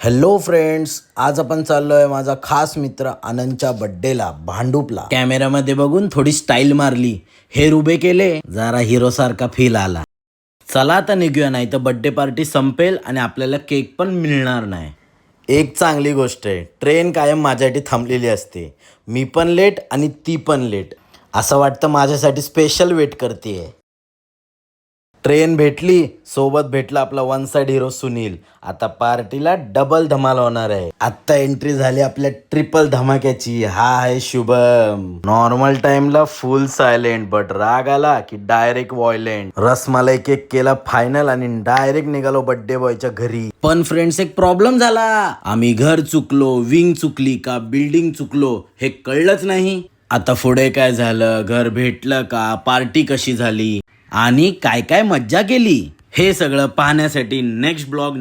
Hello friends, आज आपण चाललोय माझा खास मित्र आनंदच्या बड्डेला भांडूपला. कॅमेऱ्यामध्ये बघून थोडी स्टाईल मारली, हेर उभे केले, जरा हिरो सारखा फील आला. चला आता निघूया, नाही तर बड्डे पार्टी संपेल आणि आपल्याला केक पण मिळणार नाही. एक चांगली गोष्ट आहे, ट्रेन कायम माझ्यासाठी थांबलेली असते. मी पण लेट आणि ती पण लेट. असं वाटतं माझ्यासाठी स्पेशल वेट करते. ट्रेन भेटली, सोबत भेटला आपला वन साइड हिरो सुनील. आता पार्टीला डबल धमाल होणार आहे. आता एंट्री झाली आपल्या ट्रिपल धमाक्याची. हा आहे शुभम. नॉर्मल टाइमला फुल सायलेंट, बट राग आला की डायरेक्ट व्हायलेंट. रसमलाई केक केला फायनल आणि डायरेक्ट निघालो बर्थडे बॉयच्या घरी. पण फ्रेंड्स, एक प्रॉब्लेम झाला. आम्ही घर चुकलो, विंग चुकली का बिल्डिंग चुकलो हे कळलंच नाही. आता पुढे काय झालं, घर भेटलं का, पार्टी कशी झाली आणि काय काय मज्जा केली, हे सगळं पाहण्यासाठी नेक्स्ट ब्लॉग